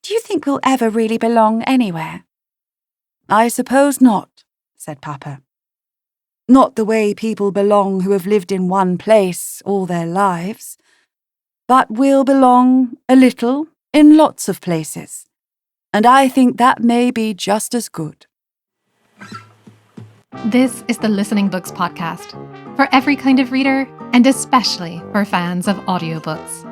Do you think we'll ever really belong anywhere? I suppose not, said Papa. Not the way people belong who have lived in one place all their lives. But we'll belong a little in lots of places. And I think that may be just as good. This is the Listening Books podcast, for every kind of reader, and especially for fans of audiobooks.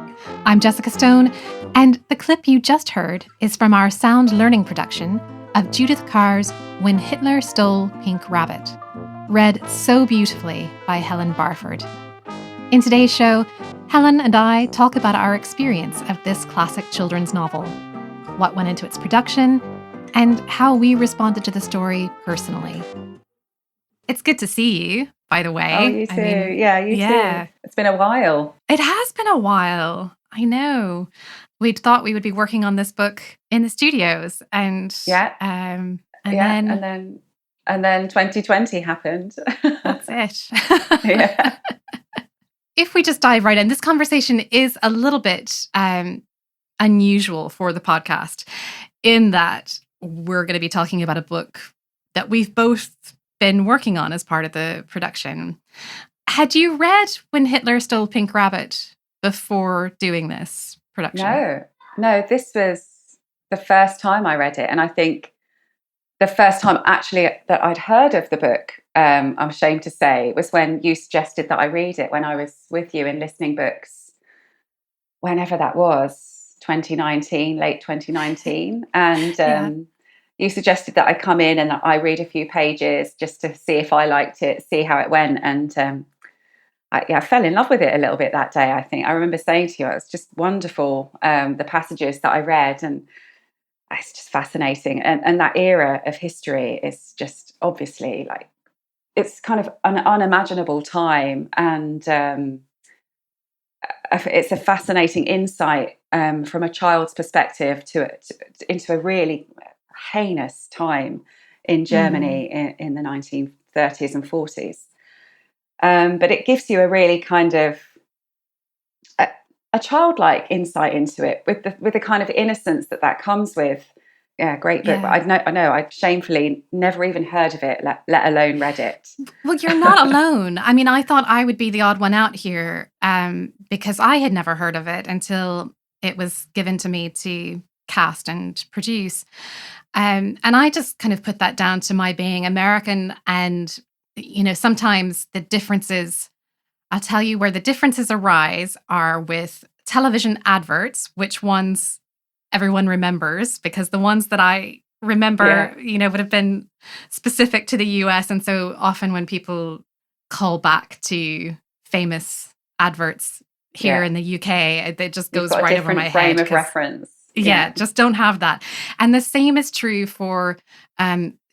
I'm Jessica Stone, and the clip you just heard is from our sound learning production of Judith Kerr's When Hitler Stole Pink Rabbit, read so beautifully by Helen Barford. In today's show, Helen and I talk about our experience of this classic children's novel, what went into its production, and how we responded to the story personally. It's good to see you, by the way. Oh, you too. You too. It's been a while. It has been a while. I know. We'd thought we would be working on this book in the studios, and then 2020 happened. That's it. If we just dive right in, this conversation is a little bit unusual for the podcast, in that we're going to be talking about a book that we've both been working on as part of the production. Had you read When Hitler Stole Pink Rabbit before doing this production? No, this was the first time I read it, and I think the first time actually that I'd heard of the book, I'm ashamed to say, was when you suggested that I read it when I was with you in Listening Books, whenever that was, 2019, late 2019, and you suggested that I come in and that I read a few pages just to see if I liked it, see how it went. And I fell in love with it a little bit that day, I think. I remember saying to you, it was just wonderful, the passages that I read. And it's just fascinating. And that era of history is just obviously like, it's kind of an unimaginable time. And it's a fascinating insight from a child's perspective into a really heinous time in Germany in the 1930s and 40s. But it gives you a really kind of a childlike insight into it with the kind of innocence that comes with. Yeah, great book. Yeah. But I know I've shamefully never even heard of it, let alone read it. Well, you're not alone. I mean, I thought I would be the odd one out here because I had never heard of it until it was given to me to cast and produce. And I just kind of put that down to my being American. And, you know, sometimes the differences, I'll tell you where the differences arise are with television adverts, which ones everyone remembers, because the ones that I remember, would have been specific to the US. And so often when people call back to famous adverts here in the UK, it just goes right over my head. Frame of reference. Yeah, just don't have that. And the same is true for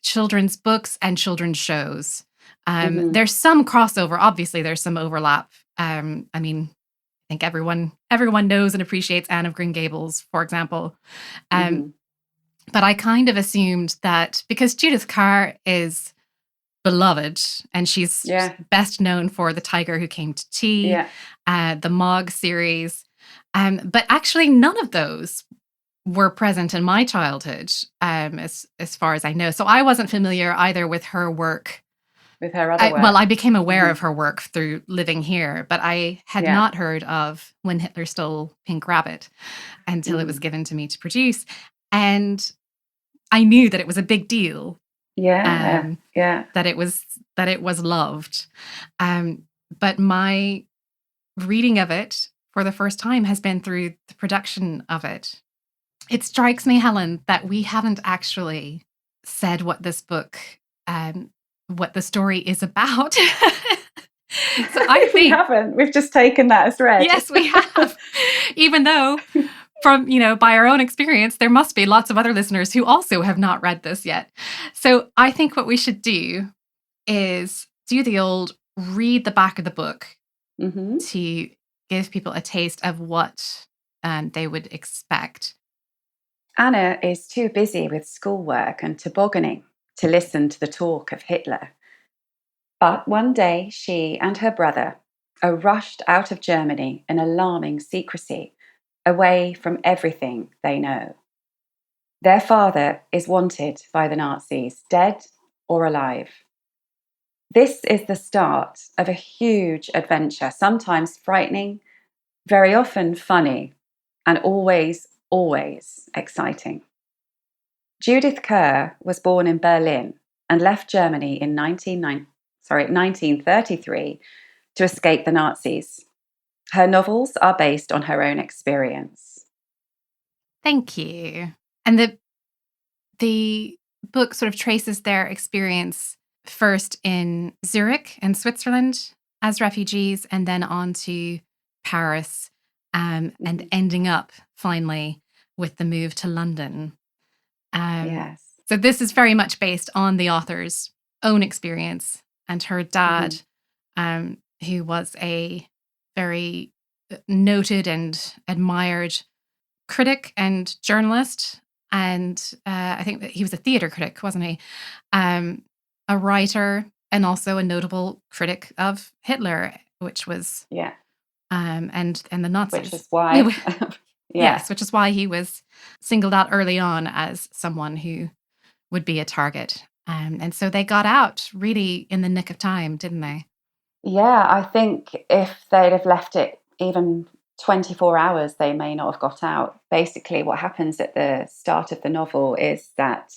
children's books and children's shows. There's some crossover. Obviously, there's some overlap. I mean, I think everyone knows and appreciates Anne of Green Gables, for example. But I kind of assumed that because Judith Kerr is beloved and she's best known for The Tiger Who Came to Tea, the Mog series. But actually, none of those were present in my childhood, as far as I know. So I wasn't familiar either with her work. With her other work. Well, I became aware of her work through living here, but I had not heard of When Hitler Stole Pink Rabbit until it was given to me to produce. And I knew that it was a big deal. That it was loved. But my reading of it for the first time has been through the production of it. It strikes me, Helen, that we haven't actually said what this book, what the story is about. So I think we haven't. We've just taken that as read. Yes, we have. Even though, from by our own experience, there must be lots of other listeners who also have not read this yet. So I think what we should do is do the old read the back of the book to give people a taste of what they would expect. Anna is too busy with schoolwork and tobogganing to listen to the talk of Hitler. But one day she and her brother are rushed out of Germany in alarming secrecy, away from everything they know. Their father is wanted by the Nazis, dead or alive. This is the start of a huge adventure, sometimes frightening, very often funny, and always, always exciting. Judith Kerr was born in Berlin and left Germany in 1933 to escape the Nazis. Her novels are based on her own experience. Thank you. And the book sort of traces their experience first in Zurich in Switzerland as refugees, and then on to Paris, and ending up finally with the move to London. Yes. So this is very much based on the author's own experience and her dad, who was a very noted and admired critic and journalist. And I think that he was a theatre critic, wasn't he? A writer and also a notable critic of Hitler, which was and the Nazis. Which is why Yes, which is why he was singled out early on as someone who would be a target. And so they got out really in the nick of time, didn't they? Yeah, I think if they'd have left it even 24 hours, they may not have got out. Basically, what happens at the start of the novel is that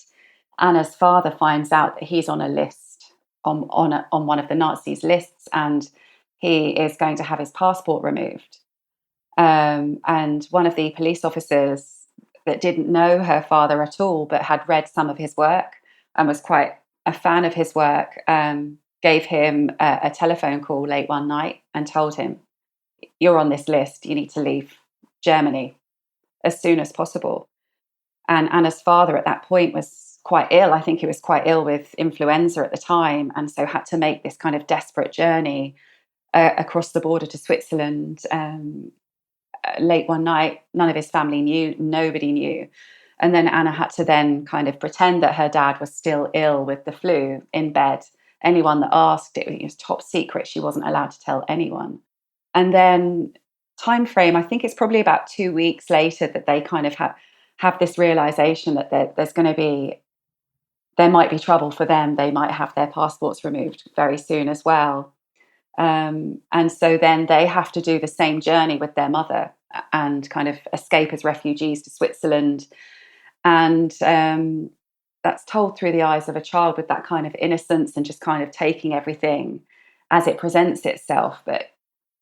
Anna's father finds out that he's on a list, on one of the Nazis' lists, and he is going to have his passport removed. And one of the police officers that didn't know her father at all, but had read some of his work and was quite a fan of his work, gave him a telephone call late one night and told him, "You're on this list. You need to leave Germany as soon as possible." And Anna's father at that point was quite ill. I think he was quite ill with influenza at the time, and so had to make this kind of desperate journey across the border to Switzerland. Late one night, none of his family knew, nobody knew. And then Anna had to then kind of pretend that her dad was still ill with the flu in bed. Anyone that asked, it was top secret. She wasn't allowed to tell anyone. And then time frame, I think it's probably about 2 weeks later that they kind of have this realization that there might be trouble for them. They might have their passports removed very soon as well. And so then they have to do the same journey with their mother and kind of escape as refugees to Switzerland. And that's told through the eyes of a child with that kind of innocence and just kind of taking everything as it presents itself. But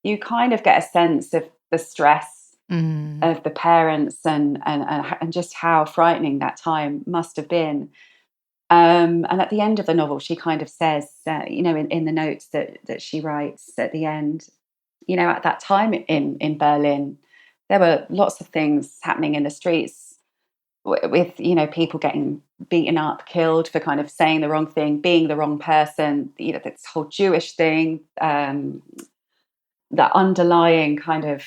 you kind of get a sense of the stress of the parents and just how frightening that time must have been. And at the end of the novel, she kind of says, in the notes that she writes at the end, at that time in Berlin, there were lots of things happening in the streets with people getting beaten up, killed for kind of saying the wrong thing, being the wrong person. This whole Jewish thing, that underlying kind of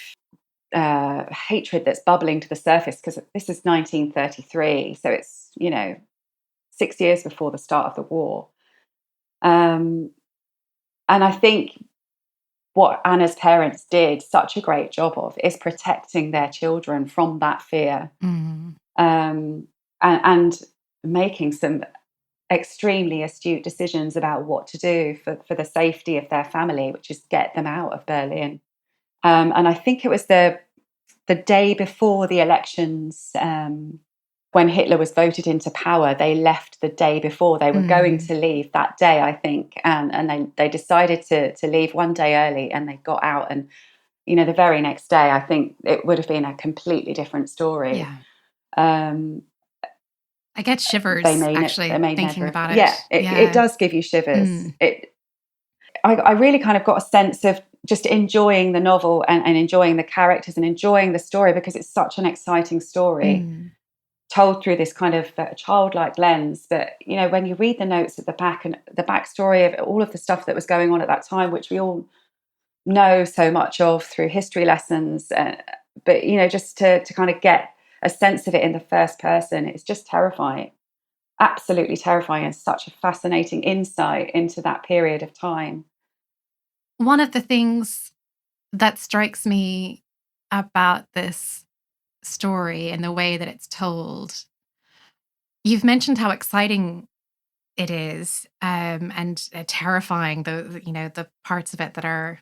hatred that's bubbling to the surface, because this is 1933, so it's 6 years before the start of the war. And I think what Anna's parents did such a great job of is protecting their children from that fear, and making some extremely astute decisions about what to do for the safety of their family, which is get them out of Berlin. And I think it was the day before the elections, when Hitler was voted into power, they left the day before. They were going to leave that day, I think, and they decided to leave one day early, and they got out. And the very next day, I think it would have been a completely different story. Yeah. I get shivers thinking about it. Yeah, it does give you shivers. I really kind of got a sense of just enjoying the novel and enjoying the characters and enjoying the story, because it's such an exciting story told through this kind of childlike lens. But when you read the notes at the back and the backstory of all of the stuff that was going on at that time, which we all know so much of through history lessons, but just to kind of get a sense of it in the first person, it's just terrifying, absolutely terrifying, and such a fascinating insight into that period of time. One of the things that strikes me about this story and the way that it's told You've mentioned how exciting it is, and terrifying, the parts of it that are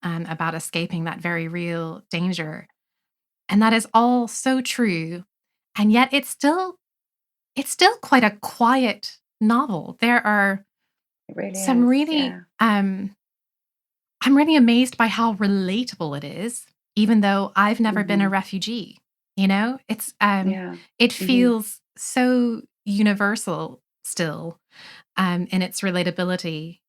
about escaping that very real danger. And that is all so true. And yet it's still quite a quiet novel. There are It really some is. really Yeah. I'm really amazed by how relatable it is, even though I've never been a Mhm. refugee. It's Yeah. it Mhm. feels so universal still, in its relatability.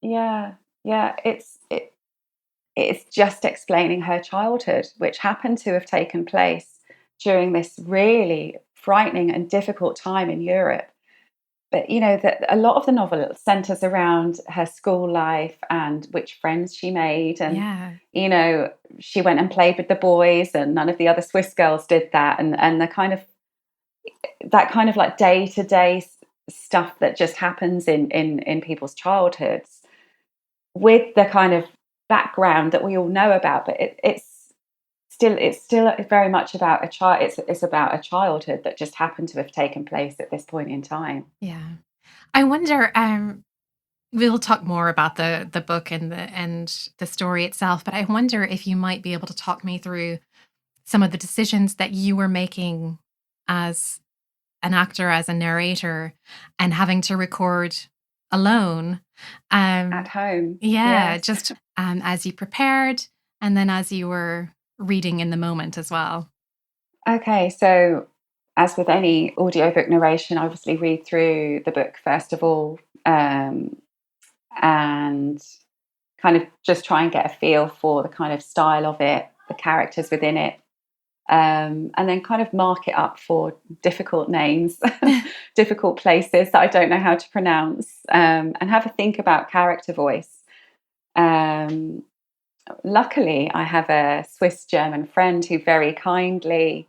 Yeah. Yeah. It's just explaining her childhood, which happened to have taken place during this really frightening and difficult time in Europe. But that a lot of the novel centers around her school life and which friends she made, and Yeah. you know she went and played with the boys, and none of the other Swiss girls did that, and the kind of that kind of like day to day stuff that just happens in people's childhoods, with the kind of background that we all know about, but it's still very much about a child. It's about a childhood that just happened to have taken place at this point in time. Yeah. I wonder, we'll talk more about the book and the story itself, but I wonder if you might be able to talk me through some of the decisions that you were making as an actor, as a narrator, and having to record alone. At Um, home, yeah, yes. just as you prepared, and then as you were reading in the moment as well. Okay, so as with any audiobook narration, I obviously read through the book first of all, and kind of just try and get a feel for the kind of style of it, the characters within it, and then kind of mark it up for difficult names, difficult places that I don't know how to pronounce, and have a think about character voice. Um, Luckily, I have a Swiss German friend who very kindly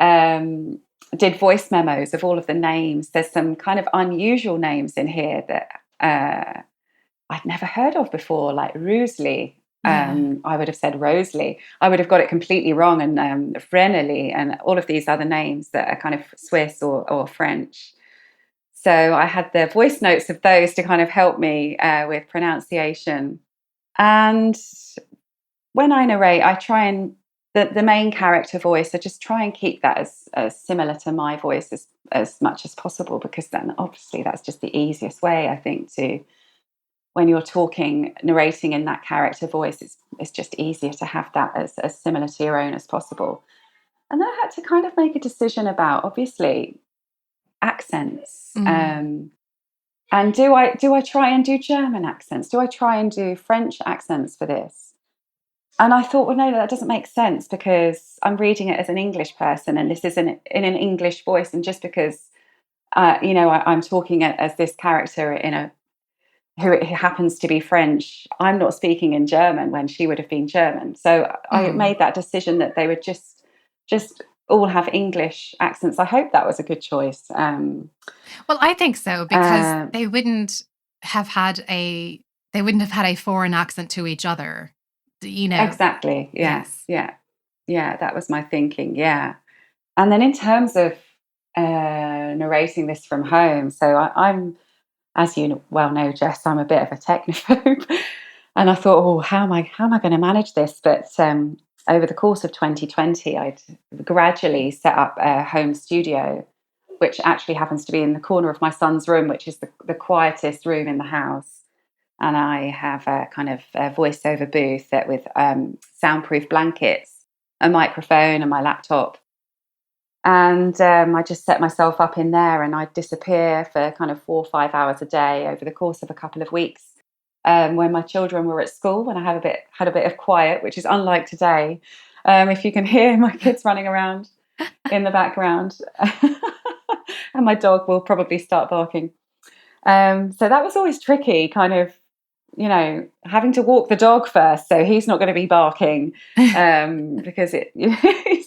um, did voice memos of all of the names. There's some kind of unusual names in here that I'd never heard of before, like Roosley. Yeah. I would have said Rosley. I would have got it completely wrong, and Vreneli, and all of these other names that are kind of Swiss or French. So I had the voice notes of those to kind of help me with pronunciation. And when I narrate, I try and the main character voice, I just try and keep that as similar to my voice as much as possible, because then obviously that's just the easiest way, I think, to when you're talking, narrating in that character voice, it's just easier to have that as similar to your own as possible. And then I had to kind of make a decision about, obviously, accents. Mm. And do I try and do German accents? Do I try and do French accents for this? And I thought, well, no, that doesn't make sense, because I'm reading it as an English person, and this is in an English voice. And just because, I'm talking as this character who happens to be French, I'm not speaking in German when she would have been German. So I Mm. made that decision that they would just all have English accents. I hope that was a good choice. Well, I think so, because Uh, they wouldn't have had a foreign accent to each other. exactly. Yeah. Yes. Yeah. Yeah. That was my thinking. Yeah. And then in terms of narrating this from home, so I'm, as you well know, Jess, I'm a bit of a technophobe, and I thought, oh, how am I going to manage this? But over the course of 2020, I'd gradually set up a home studio, which actually happens to be in the corner of my son's room, which is the quietest room in the house. And I have a kind of a voiceover booth that with soundproof blankets, a microphone, and my laptop. And I just set myself up in there, and I'd disappear for kind of 4 or 5 hours a day over the course of a couple of weeks. When my children were at school, when I had a bit of quiet, which is unlike today. If you can hear my kids running around in the background, and my dog will probably start barking. So that was always tricky, kind of, having to walk the dog first, so he's not going to be barking, because you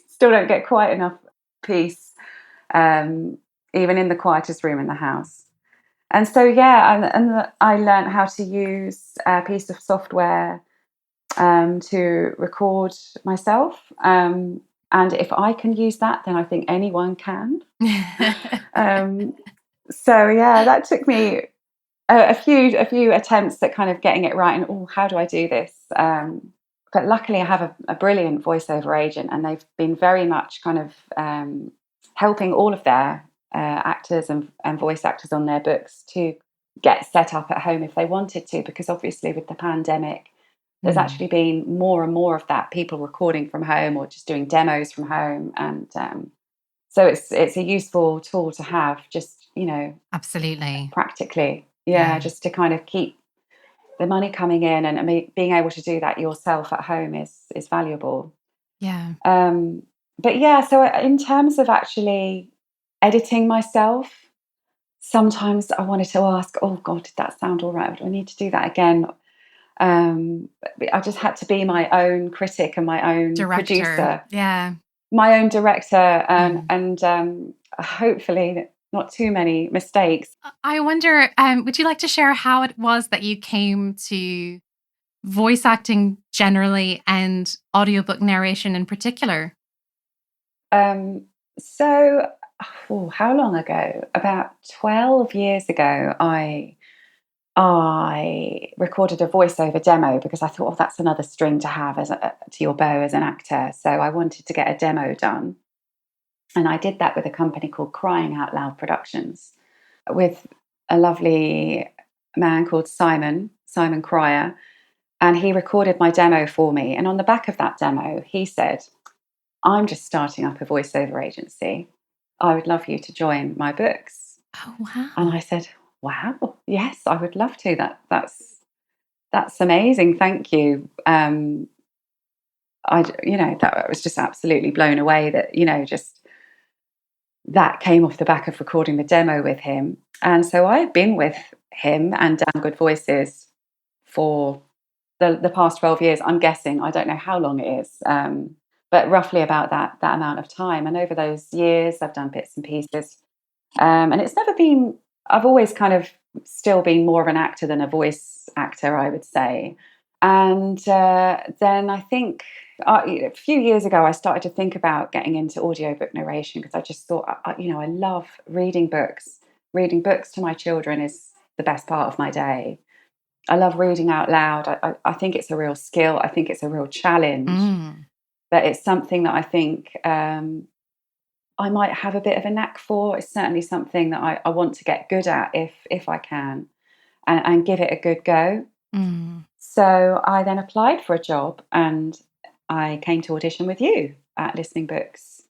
still don't get quite enough peace, um, even in the quietest room in the house. And so, yeah, and I learned how to use a piece of software to record myself. And if I can use that, then I think anyone can. So yeah, that took me a few attempts at kind of getting it right, and how do I do this? But luckily, I have a brilliant voiceover agent, and they've been very much kind of helping all of their actors and voice actors on their books to get set up at home if they wanted to, because obviously with the pandemic, there's actually been more and more of that, people recording from home or just doing demos from home, and so it's a useful tool to have, just Absolutely. practically, Yeah. just to kind of keep the money coming in, and being able to do that yourself at home is valuable. Yeah. But yeah, so in terms of actually editing myself, sometimes I wanted to ask, oh God, did that sound all right? Do I need to do that again? I just had to be my own critic and my own Director. producer, Yeah. my own director, and hopefully not too many mistakes. I wonder, would you like to share how it was that you came to voice acting generally and audiobook narration in particular? So, how long ago? About 12 years ago, I recorded a voiceover demo because I thought, that's another string to have to your bow as an actor. So I wanted to get a demo done, and I did that with a company called Crying Out Loud Productions, with a lovely man called Simon Cryer, and he recorded my demo for me. And on the back of that demo, he said, I'm just starting up a voiceover agency. I would love you to join my books. Oh, wow. And I said, wow, yes, I would love to. That's amazing. Thank you. That I was just absolutely blown away that, just that came off the back of recording the demo with him. And so I've been with him and Damn Good Voices for the past 12 years. I'm guessing, I don't know how long it is, but roughly about that amount of time. And over those years, I've done bits and pieces. And it's never been, I've always kind of still been more of an actor than a voice actor, I would say. And then I think a few years ago, I started to think about getting into audiobook narration, because I just thought, I love reading books. Reading books to my children is the best part of my day. I love reading out loud. I think it's a real skill. I think it's a real challenge. But it's something that I think I might have a bit of a knack for. It's certainly something that I want to get good at if I can, and give it a good go. So I then applied for a job, and I came to audition with you at Listening Books.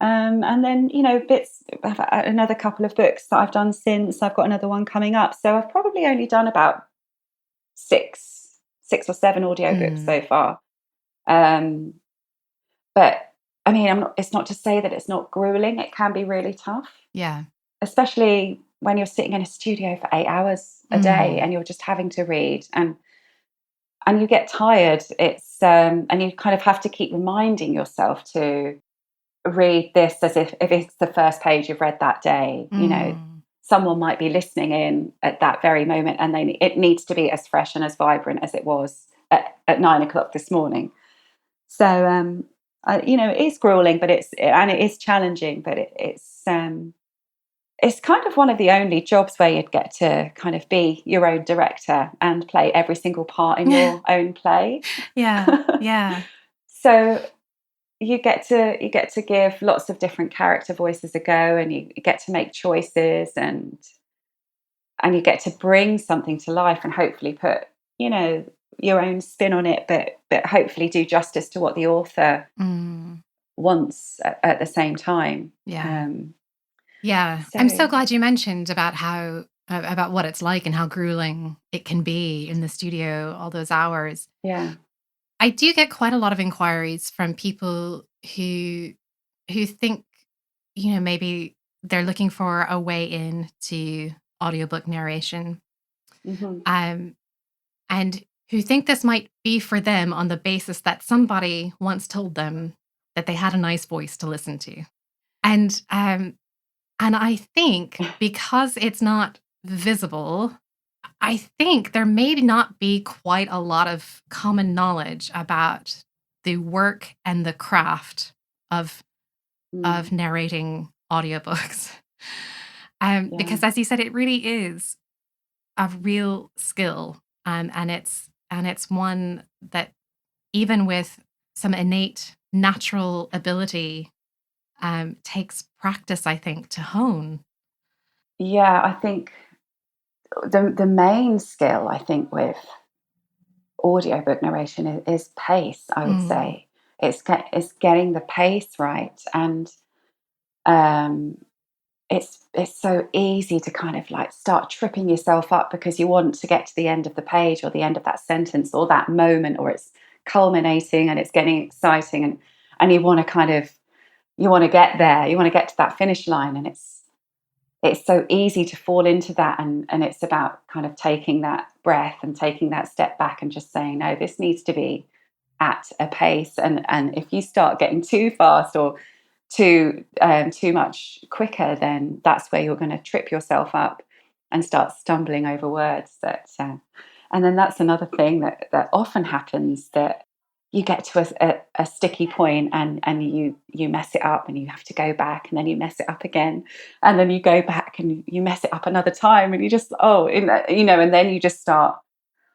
And then, bits, another couple of books that I've done since. I've got another one coming up. So I've probably only done about six or seven audiobooks so far. But I mean, it's not to say that it's not grueling. It can be really tough. Yeah. Especially when you're sitting in a studio for 8 hours a day and you're just having to read, and you get tired. It's and you kind of have to keep reminding yourself to read this as if it's the first page you've read that day. Someone might be listening in at that very moment, and it needs to be as fresh and as vibrant as it was at 9 o'clock this morning. So it is grueling, but it is challenging, but it's kind of one of the only jobs where you'd get to kind of be your own director and play every single part in your own play. Yeah. So you get to give lots of different character voices a go, and you get to make choices, and you get to bring something to life, and hopefully put your own spin on it, but hopefully do justice to what the author wants at the same time. Yeah. I'm so glad you mentioned about what it's like and how grueling it can be in the studio, all those hours. Yeah. I do get quite a lot of inquiries from people who think, maybe they're looking for a way into audiobook narration. And who think this might be for them on the basis that somebody once told them that they had a nice voice to listen to. And I think because it's not visible, I think there may not be quite a lot of common knowledge about the work and the craft of Mm. narrating audiobooks. Yeah. Because as you said, it really is a real skill. And it's one that, even with some innate natural ability, takes practice, I think, to hone. Yeah, I think the main skill, I think, with audiobook narration is pace, I would Mm. say. It's getting the pace right. And um, it's so easy to kind of like start tripping yourself up because you want to get to the end of the page or the end of that sentence or that moment, or it's culminating and it's getting exciting, and you want to get there, you want to get to that finish line, and it's so easy to fall into that, and it's about kind of taking that breath and taking that step back and just saying, no, this needs to be at a pace, and if you start getting too fast or too much quicker, then that's where you're going to trip yourself up and start stumbling over words. And then that's another thing that often happens, that you get to a sticky point, and you mess it up, and you have to go back, and then you mess it up again, and then you go back and you mess it up another time, and you just and then you just start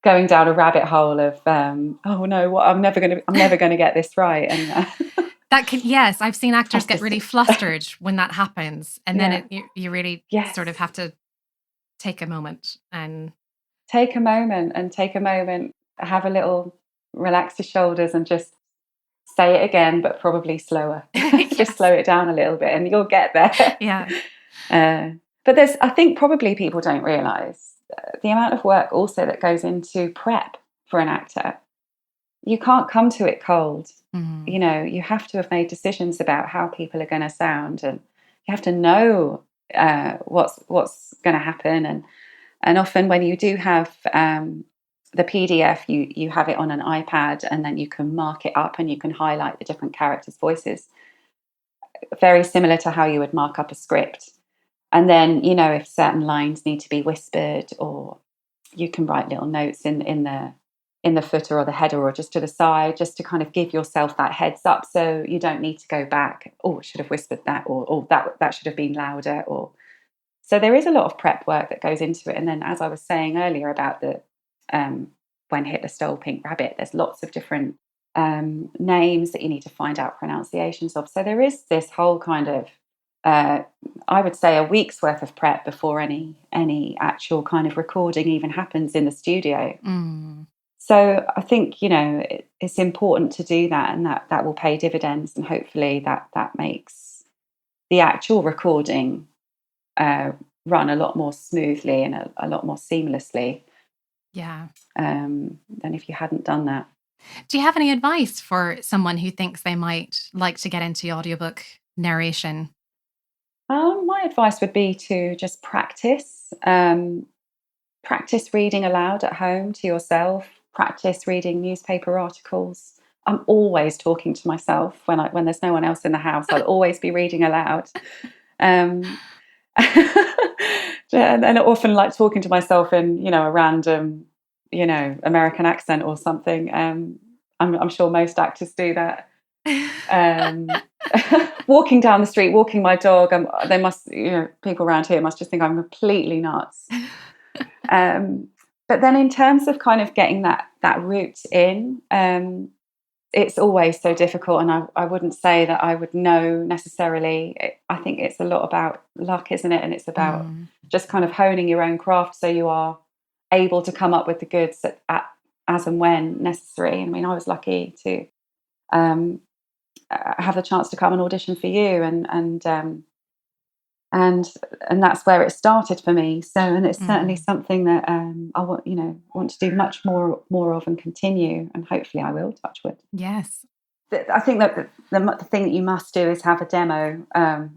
going down a rabbit hole of oh no, what I'm never gonna get this right. And That could, yes, I've seen actors that's get just really flustered when that happens, and then yeah. you really Yes. sort of have to take a moment and Take a moment, have a little, relax your shoulders, and just say it again, but probably slower. Just yes, slow it down a little bit, and you'll get there. yeah, But I think probably people don't realise the amount of work also that goes into prep for an actor. You can't come to it cold. Mhm. You have to have made decisions about how people are going to sound, and you have to know what's going to happen. And often when you do have the PDF, you have it on an iPad, and then you can mark it up and you can highlight the different characters' voices, very similar to how you would mark up a script. And then, if certain lines need to be whispered, or you can write little notes in the footer or the header or just to the side, just to kind of give yourself that heads up, so you don't need to go back. Oh, I should have whispered that, or that should have been louder. Or so there is a lot of prep work that goes into it. And then, as I was saying earlier about the when Hitler stole Pink Rabbit, there's lots of different names that you need to find out pronunciations of. So there is this whole kind of I would say a week's worth of prep before any actual kind of recording even happens in the studio. Mm. So I think it's important to do that, and that will pay dividends, and hopefully that makes the actual recording run a lot more smoothly and a lot more seamlessly Yeah. than if you hadn't done that. Do you have any advice for someone who thinks they might like to get into audiobook narration? My advice would be to just practice reading aloud at home to yourself. Practice reading newspaper articles. I'm always talking to myself when there's no one else in the house. I'll always be reading aloud. Um, and I often like talking to myself in a random American accent or something. I'm sure most actors do that. Walking down the street, walking my dog, they must, people around here must just think I'm completely nuts. But then in terms of kind of getting that route in, it's always so difficult, and I wouldn't say that I would know necessarily. I think it's a lot about luck, isn't it? And it's about just kind of honing your own craft, so you are able to come up with the goods as and when necessary. I mean, I was lucky to have the chance to come and audition for you, and that's where it started for me. So, and it's certainly something that I want to do much more of and continue, and hopefully I will. Touch wood. Yes. I think that the thing that you must do is have a demo,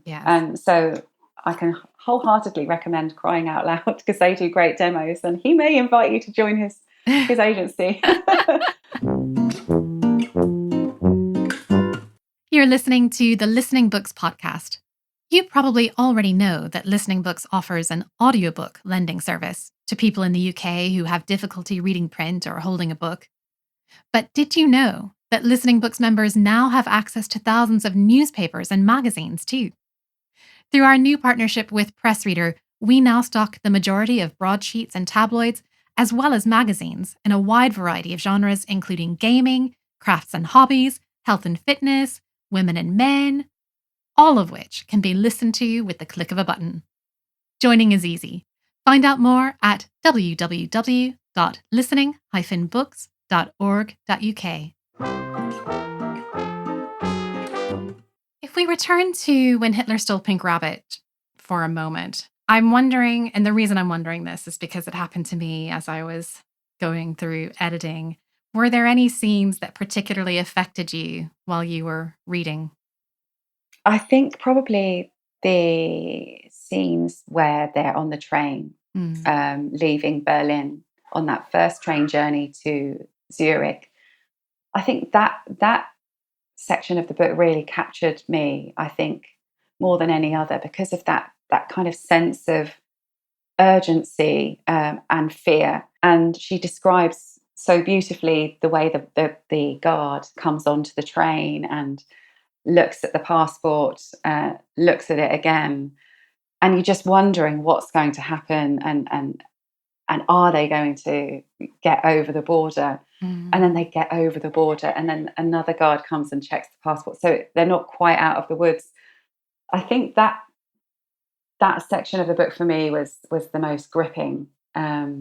Yes. and so I can wholeheartedly recommend Crying Out Loud, because they do great demos, and he may invite you to join his agency. You're listening to the Listening Books podcast. You probably already know that Listening Books offers an audiobook lending service to people in the UK who have difficulty reading print or holding a book. But did you know But Listening Books members now have access to thousands of newspapers and magazines too. Through our new partnership with Press Reader, we now stock the majority of broadsheets and tabloids, as well as magazines in a wide variety of genres, including gaming, crafts and hobbies, health and fitness, women and men, all of which can be listened to with the click of a button. Joining is easy. Find out more at www.listening-books.org.uk. If we return to When Hitler Stole Pink Rabbit for a moment, I'm wondering, and the reason I'm wondering this is because it happened to me as I was going through editing. Were there any scenes that particularly affected you while you were reading? I think probably the scenes where they're on the train, leaving Berlin on that first train journey to Zurich. I think that section of the book really captured me, I think, more than any other, because of that kind of sense of urgency and fear. And she describes so beautifully the way the guard comes onto the train and looks at the passport, looks at it again, and you're just wondering what's going to happen, and are they going to get over the border? And then they get over the border, and then another guard comes and checks the passport, so they're not quite out of the woods. I think that section of the book for me was the most gripping. Yeah,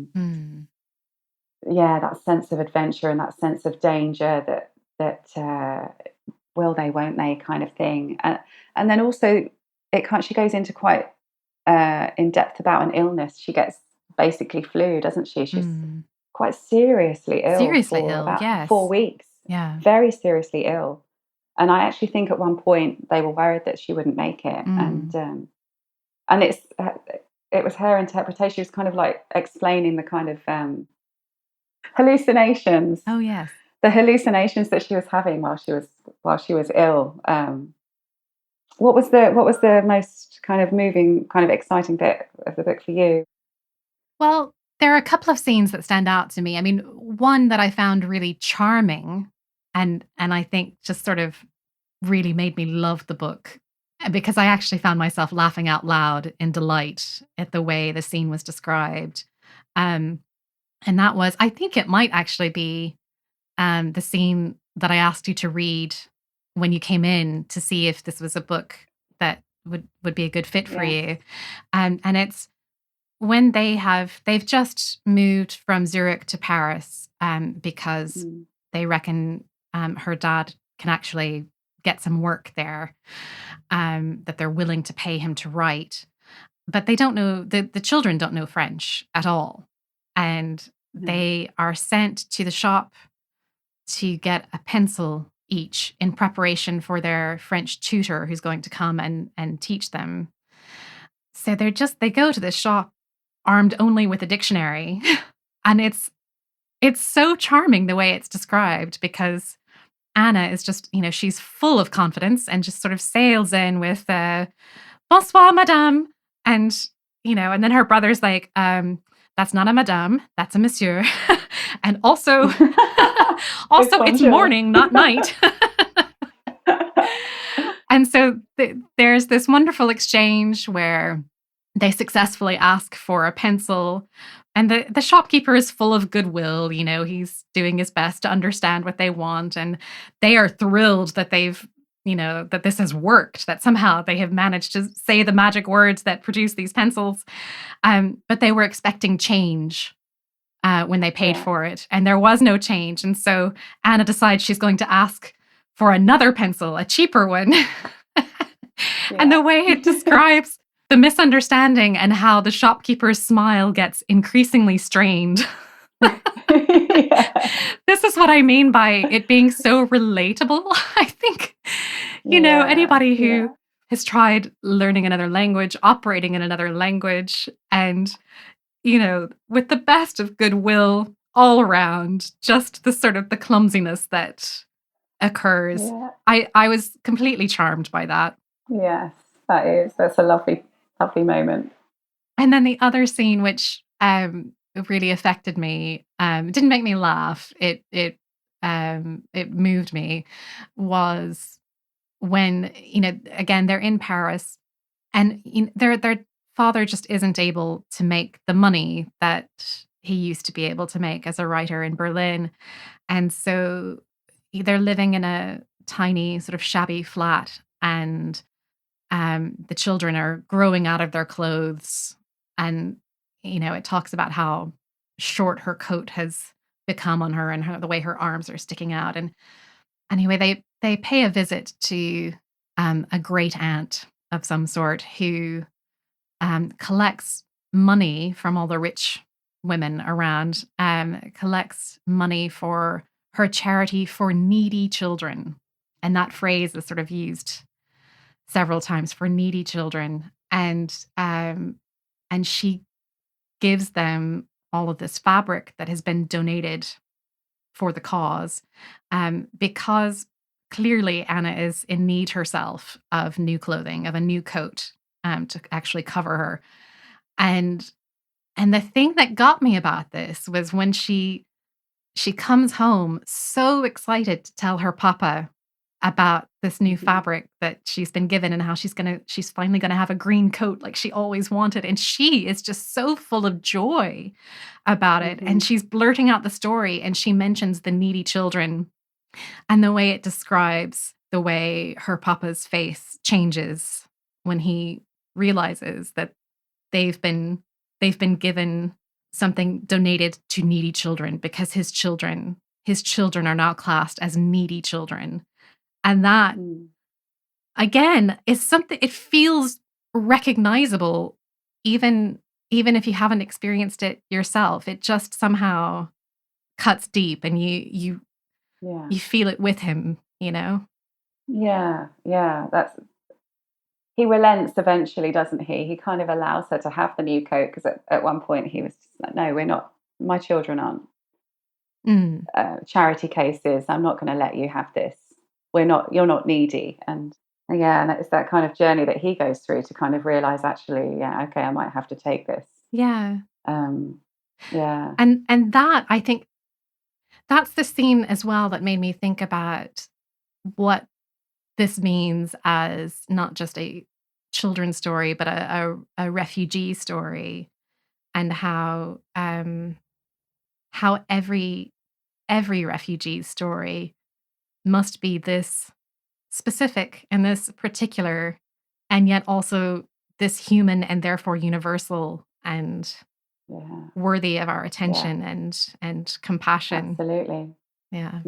that sense of adventure and that sense of danger, that will they, won't they kind of thing. And then also she goes into quite in depth about an illness. She gets basically flu, doesn't she? She's quite seriously ill for about 4 weeks. Yeah. Very seriously ill. And I actually think at one point they were worried that she wouldn't make it. And it was her interpretation. She was kind of like explaining the kind of hallucinations. Oh, yes. The hallucinations that she was having while she was ill. What was the most kind of moving, kind of exciting bit of the book for you? Well, there are a couple of scenes that stand out to me. I mean, one that I found really charming and I think just sort of really made me love the book, because I actually found myself laughing out loud in delight at the way the scene was described. And that was, I think it might actually be the scene that I asked you to read when you came in to see if this was a book that would be a good fit for you. And it's when they've just moved from Zurich to Paris because they reckon her dad can actually get some work there, that they're willing to pay him to write. But they don't know, the children don't know French at all. And they are sent to the shop to get a pencil each in preparation for their French tutor who's going to come and teach them. So they go to this shop armed only with a dictionary. And it's so charming the way it's described, because Anna is just, she's full of confidence and just sort of sails in with bonsoir, madame. And, and then her brother's like, that's not a madame, that's a monsieur. And also it's morning, not night. And so there's this wonderful exchange where they successfully ask for a pencil, and the shopkeeper is full of goodwill. He's doing his best to understand what they want, and they are thrilled that they've, that this has worked, that somehow they have managed to say the magic words that produce these pencils. But they were expecting change when they paid for it, and there was no change. And so Anna decides she's going to ask for another pencil, a cheaper one. And the way it describes the misunderstanding and how the shopkeeper's smile gets increasingly strained. This is what I mean by it being so relatable. I think, anybody who has tried learning another language, operating in another language, and, with the best of goodwill all around, just the sort of the clumsiness that occurs. Yeah. I was completely charmed by that. Yes, that's a lovely moment. And then the other scene, which really affected me, didn't make me laugh. It it moved me was when, again, they're in Paris, and their father just isn't able to make the money that he used to be able to make as a writer in Berlin. And so they're living in a tiny sort of shabby flat, and the children are growing out of their clothes. And, it talks about how short her coat has become on her, and the way her arms are sticking out. And anyway, they pay a visit to a great aunt of some sort who collects money from all the rich women around, collects money for her charity for needy children. And that phrase is sort of used several times, for needy children. And she gives them all of this fabric that has been donated for the cause, because clearly Anna is in need herself of new clothing, of a new coat, to actually cover her. And the thing that got me about this was when she comes home so excited to tell her papa about this new fabric that she's been given, and how she's finally gonna have a green coat like she always wanted. And she is just so full of joy about it. And she's blurting out the story, and she mentions the needy children, and the way it describes the way her papa's face changes when he realizes that they've been given something donated to needy children, because his children are now classed as needy children. And that, again, is something, it feels recognizable, even if you haven't experienced it yourself. It just somehow cuts deep, and you feel it with him, Yeah. He relents eventually, doesn't he? He kind of allows her to have the new coat, because at one point he was just like, no, we're not, my children aren't charity cases. I'm not going to let you have this. You're not needy. And and it's that kind of journey that he goes through to kind of realize, actually, okay, I might have to take this. Yeah. And that, I think, that's the scene as well that made me think about what this means as not just a children's story, but a refugee story, and how every refugee story must be this specific and this particular, and yet also this human, and therefore universal, and worthy of our attention and compassion. Absolutely. Yeah.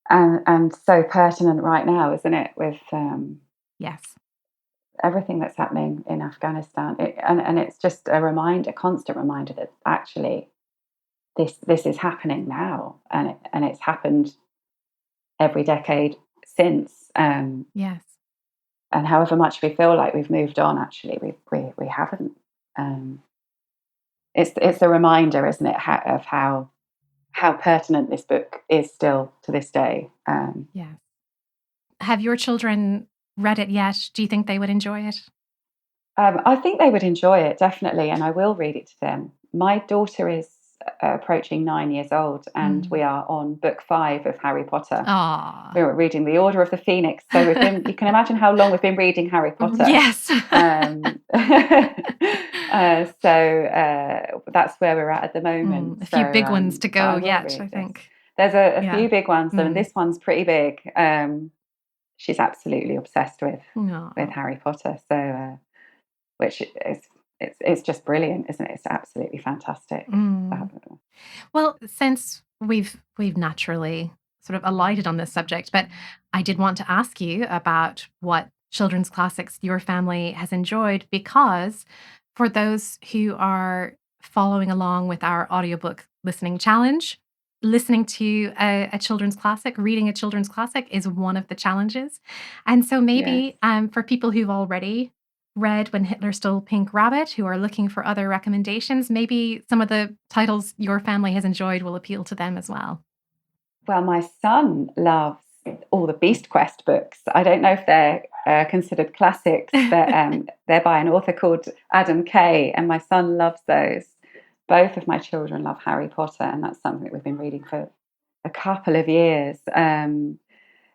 And so pertinent right now, isn't it, with Yes. everything that's happening in Afghanistan. And it's just a constant reminder that actually this is happening now, and it's happened every decade since. Yes. And however much we feel like we've moved on, actually we haven't. It's a reminder, isn't it, of how pertinent this book is still to this day. Yes. Have your children read it yet? Do you think they would enjoy it? I think they would enjoy it, definitely, and I will read it to them. My daughter is approaching 9 years old, and we are on book 5 of Harry Potter. Aww. We're reading The Order of the Phoenix, so you can imagine how long we've been reading Harry Potter. Yes. So that's where we're at the moment. A few big ones to go yet, I think. There's a few big ones, and this one's pretty big. She's absolutely obsessed with Harry Potter, so which is it's just brilliant, isn't it? It's absolutely fantastic. Well, since we've naturally sort of alighted on this subject, but I did want to ask you about what children's classics your family has enjoyed, because for those who are following along with our audiobook listening challenge, listening to a children's classic, reading a children's classic is one of the challenges. And so maybe for people who've already read When Hitler Stole Pink Rabbit, who are looking for other recommendations, maybe some of the titles your family has enjoyed will appeal to them as well. Well, my son loves all the Beast Quest books. I don't know if they're considered classics, but they're by an author called Adam Kay, and my son loves those. Both of my children love Harry Potter, and that's something that we've been reading for a couple of years.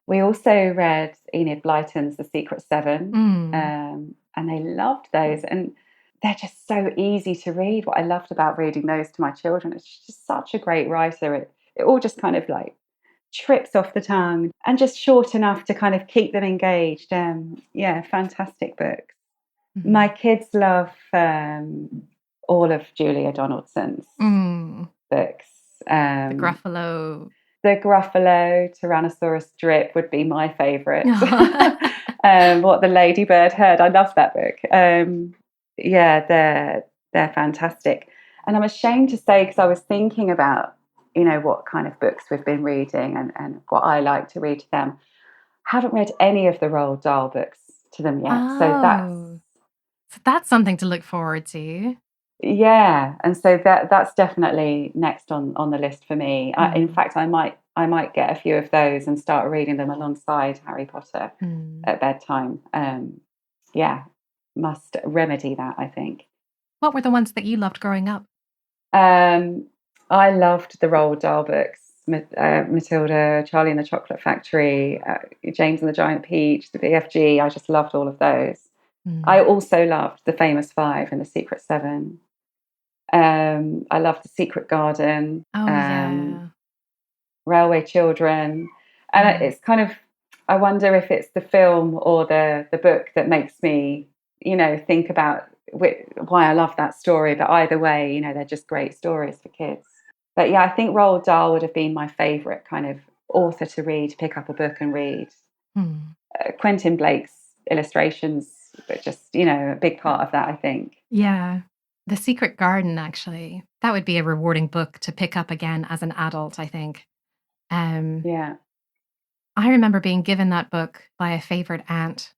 We also read Enid Blyton's The Secret Seven, and they loved those. And they're just so easy to read. What I loved about reading those to my children, it's just such a great writer. It all just kind of like trips off the tongue and just short enough to kind of keep them engaged. Yeah, fantastic books. Mm-hmm. My kids love all of Julia Donaldson's books. The Gruffalo, Tyrannosaurus Drip would be my favourite. What the Ladybird Heard. I love that book. Yeah, they're fantastic. And I'm ashamed to say, because I was thinking about, what kind of books we've been reading and what I like to read to them. Haven't read any of the Roald Dahl books to them yet. So that's something to look forward to. Yeah, and so that's definitely next on the list for me. In fact, I might get a few of those and start reading them alongside Harry Potter at bedtime. Yeah, must remedy that, I think. What were the ones that you loved growing up? I loved the Roald Dahl books, Matilda, Charlie and the Chocolate Factory, James and the Giant Peach, the BFG. I just loved all of those. I also loved The Famous Five and The Secret Seven. I loved The Secret Garden. Railway Children. And it's kind of, I wonder if it's the film or the book that makes me, think about why I love that story. But either way, they're just great stories for kids. But yeah, I think Roald Dahl would have been my favourite kind of author to read, pick up a book and read. Quentin Blake's illustrations, but just, a big part of that, I think. Yeah. The Secret Garden, actually, that would be a rewarding book to pick up again as an adult, I think. Yeah. I remember being given that book by a favourite aunt,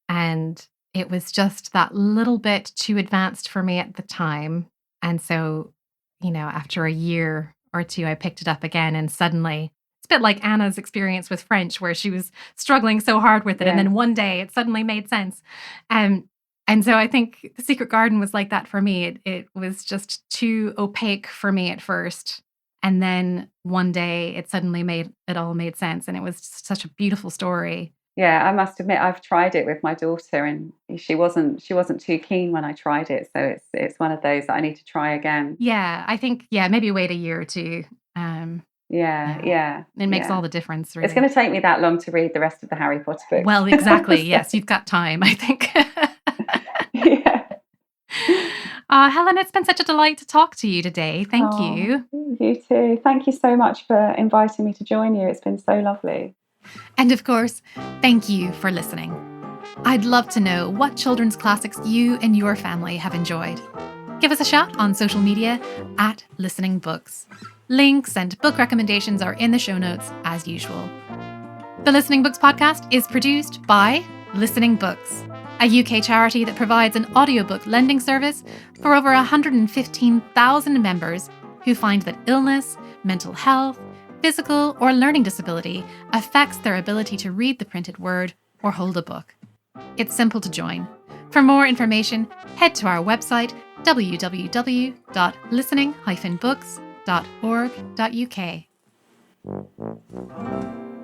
and it was just that little bit too advanced for me at the time. And so, after a year or two, I picked it up again, and suddenly, it's a bit like Anna's experience with French, where she was struggling so hard with it, and then one day it suddenly made sense. And so I think The Secret Garden was like that for me. It was just too opaque for me at first. And then one day it suddenly all made sense. And it was such a beautiful story. Yeah, I must admit, I've tried it with my daughter, and she wasn't too keen when I tried it. So it's one of those that I need to try again. Yeah, I think, maybe wait a year or two. Yeah. It makes all the difference, really. It's going to take me that long to read the rest of the Harry Potter books. Well, exactly. Yes, you've got time, I think. Yeah. Helen, it's been such a delight to talk to you today. Thank you. You too. Thank you so much for inviting me to join you. It's been so lovely. And of course, thank you for listening. I'd love to know what children's classics you and your family have enjoyed. Give us a shout on social media @ListeningBooks. Links and book recommendations are in the show notes as usual. The Listening Books podcast is produced by Listening Books, a UK charity that provides an audiobook lending service for over 115,000 members who find that illness, mental health, physical or learning disability affects their ability to read the printed word or hold a book. It's simple to join. For more information, head to our website www.listening-books.org.uk.